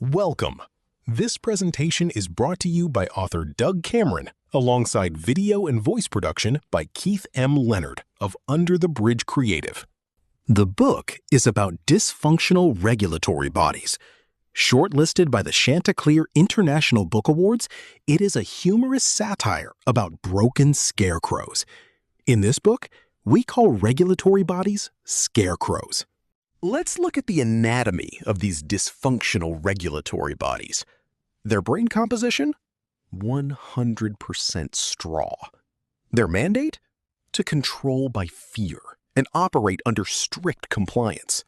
Welcome. This presentation is brought to you by author Doug Cameron, alongside video and voice production by Keith M. Leonard of Under the Bridge Creative. The book is about dysfunctional regulatory bodies. Shortlisted by the Chanticleer International Book Awards, it is a humorous satire about broken scarecrows. In this book, we call regulatory bodies scarecrows. Let's look at the anatomy of these dysfunctional regulatory bodies. Their brain composition? 100% straw. Their mandate? To control by fear and operate under strict compliance.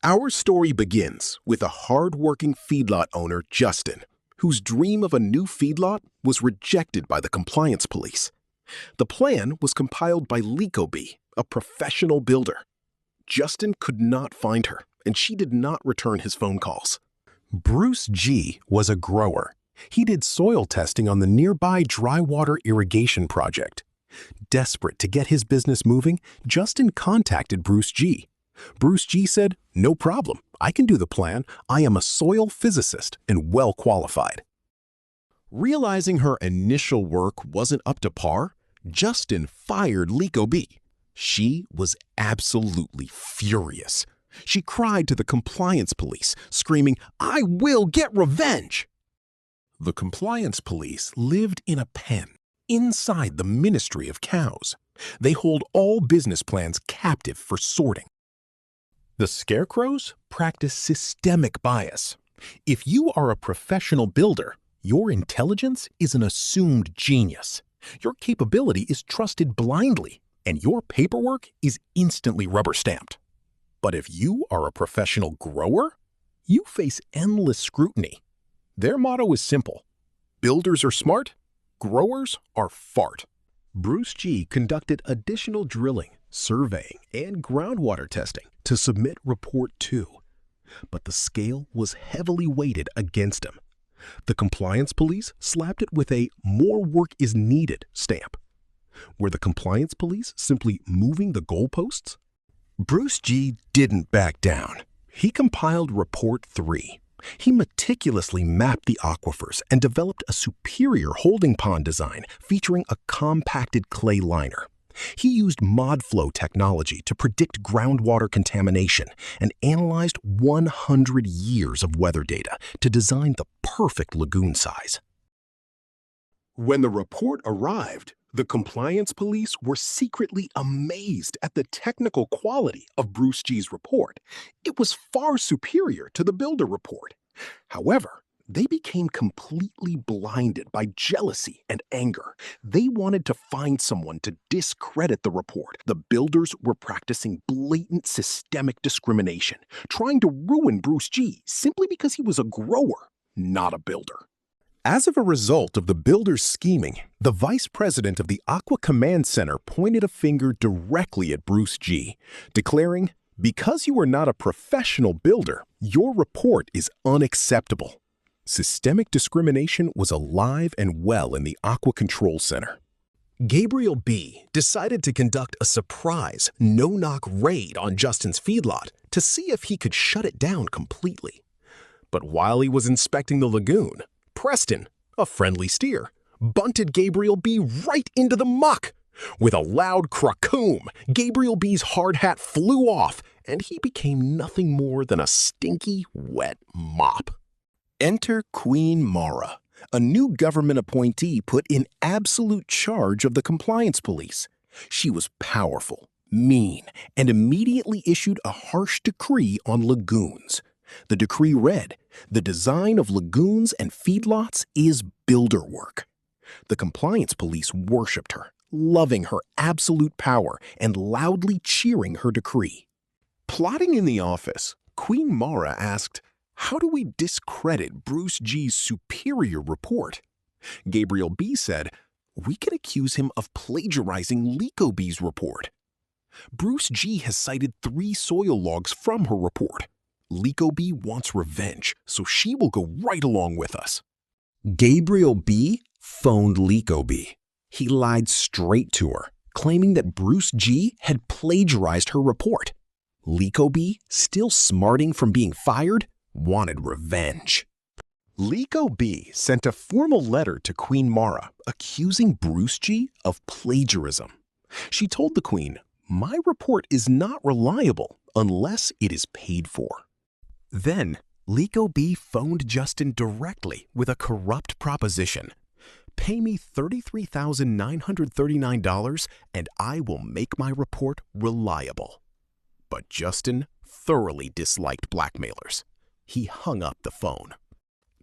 Our story begins with a hard-working feedlot owner, Justin, whose dream of a new feedlot was rejected by the compliance police. The plan was compiled by Licobee, a professional builder. Justin could not find her, and she did not return his phone calls. Bruce G. was a grower. He did soil testing on the nearby dry water irrigation project. Desperate to get his business moving, Justin contacted Bruce G. Bruce G. said, "No problem, I can do the plan. I am a soil physicist and well qualified." Realizing her initial work wasn't up to par, Justin fired Licobee. She was absolutely furious. She cried to the compliance police, screaming, "I will get revenge!" The compliance police lived in a pen inside the Ministry of Cows. They hold all business plans captive for sorting. The Scraecrows practice systemic bias. If you are a professional builder, your intelligence is an assumed genius. Your capability is trusted blindly, and your paperwork is instantly rubber-stamped. But if you are a professional grower, you face endless scrutiny. Their motto is simple: builders are smart, growers are fart. Bruce G. conducted additional drilling, surveying, and groundwater testing to submit Report 2. But the scale was heavily weighted against him. The compliance police slapped it with a "more work is needed" stamp. Were the compliance police simply moving the goalposts? Bruce G. didn't back down. He compiled Report 3. He meticulously mapped the aquifers and developed a superior holding pond design featuring a compacted clay liner. He used ModFlow technology to predict groundwater contamination and analyzed 100 years of weather data to design the perfect lagoon size. When the report arrived, the compliance police were secretly amazed at the technical quality of Bruce G.'s report. It was far superior to the builder report. However, they became completely blinded by jealousy and anger. They wanted to find someone to discredit the report. The builders were practicing blatant systemic discrimination, trying to ruin Bruce G. simply because he was a grower, not a builder. As of a result of the builders' scheming, the vice president of the Aqua Command Center pointed a finger directly at Bruce G., declaring, "Because you are not a professional builder, your report is unacceptable." Systemic discrimination was alive and well in the Aqua Control Center. Gabriel B. decided to conduct a surprise, no-knock raid on Justin's feedlot to see if he could shut it down completely. But while he was inspecting the lagoon, Preston, a friendly steer, bunted Gabriel B. right into the muck. With a loud crackoom, Gabriel B.'s hard hat flew off, and he became nothing more than a stinky, wet mop. Enter Queen Mara, a new government appointee put in absolute charge of the compliance police. She was powerful, mean, and immediately issued a harsh decree on lagoons. The decree read, "The design of lagoons and feedlots is builder work." The compliance police worshipped her, loving her absolute power and loudly cheering her decree. Plotting in the office, Queen Mara asked, "How do we discredit Bruce G.'s superior report?" Gabriel B. said, "We can accuse him of plagiarizing Licobee's report." Bruce G. has cited 3 soil logs from her report. Licobee wants revenge, so she will go right along with us. Gabriel B. phoned Licobee. He lied straight to her, claiming that Bruce G. had plagiarized her report. Licobee, still smarting from being fired, wanted revenge. Lico B sent a formal letter to Queen Mara accusing Bruce G of plagiarism. She told the Queen, "My report is not reliable unless it is paid for." Then, Lico B phoned Justin directly with a corrupt proposition. "Pay me $33,939 and I will make my report reliable." But Justin thoroughly disliked blackmailers. He hung up the phone.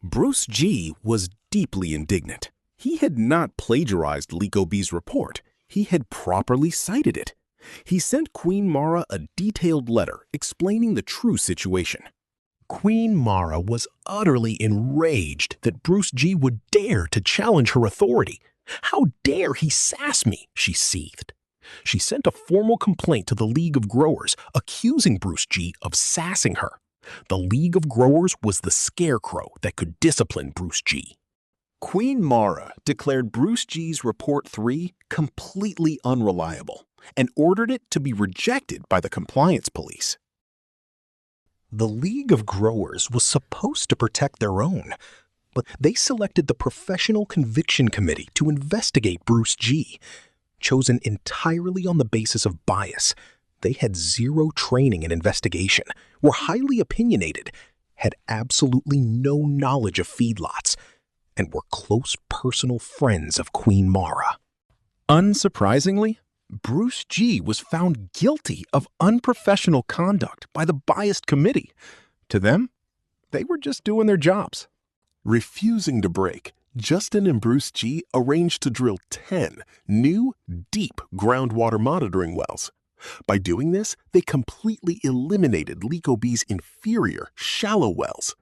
Bruce G was deeply indignant. He had not plagiarized Lico B's report. He had properly cited it. He sent Queen Mara a detailed letter explaining the true situation. Queen Mara was utterly enraged that Bruce G would dare to challenge her authority. "How dare he sass me?" she seethed. She sent a formal complaint to the League of Growers, accusing Bruce G of sassing her. The League of Growers was the scarecrow that could discipline Bruce G. Queen Mara declared Bruce G's Report 3 completely unreliable and ordered it to be rejected by the compliance police. The League of Growers was supposed to protect their own, but they selected the Professional Conviction Committee to investigate Bruce G. Chosen entirely on the basis of bias, they had zero training in investigation, were highly opinionated, had absolutely no knowledge of feedlots, and were close personal friends of Queen Mara. Unsurprisingly, Bruce G was found guilty of unprofessional conduct by the biased committee. To them, they were just doing their jobs. Refusing to break, Justin and Bruce G arranged to drill 10 new, deep groundwater monitoring wells. By doing this, they completely eliminated Lico B's inferior, shallow wells.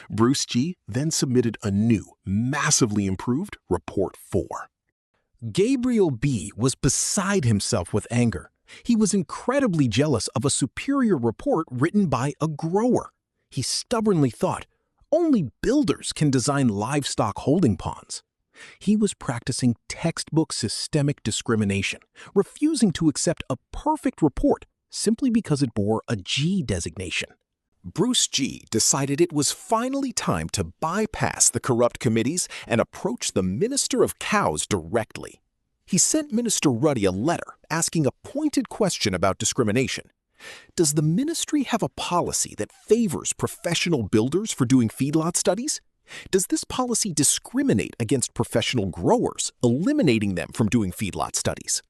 Bruce G then submitted a new, massively improved Report 4. Gabriel B was beside himself with anger. He was incredibly jealous of a superior report written by a grower. He stubbornly thought, only builders can design livestock holding ponds. He was practicing textbook systemic discrimination, refusing to accept a perfect report simply because it bore a G designation. Bruce G decided it was finally time to bypass the corrupt committees and approach the Minister of Cows directly. He sent Minister Ruddy a letter asking a pointed question about discrimination. Does the ministry have a policy that favors professional builders for doing feedlot studies? Does this policy discriminate against professional growers, eliminating them from doing feedlot studies?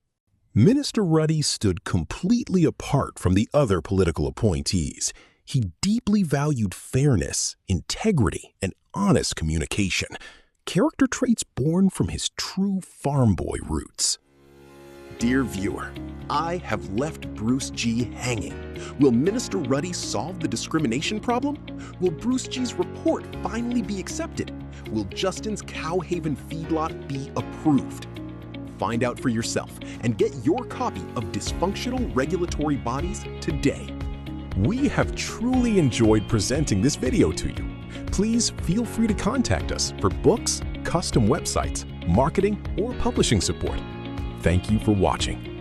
Minister Ruddy stood completely apart from the other political appointees. He deeply valued fairness, integrity, and honest communication, character traits born from his true farm boy roots. Dear viewer, I have left Bruce G hanging. Will Minister Ruddy solve the discrimination problem? Will Bruce G's report finally be accepted? Will Justin's Cow Haven feedlot be approved? Find out for yourself and get your copy of Dysfunctional Regulatory Bodies today. We have truly enjoyed presenting this video to you. Please feel free to contact us for books, custom websites, marketing, or publishing support. Thank you for watching.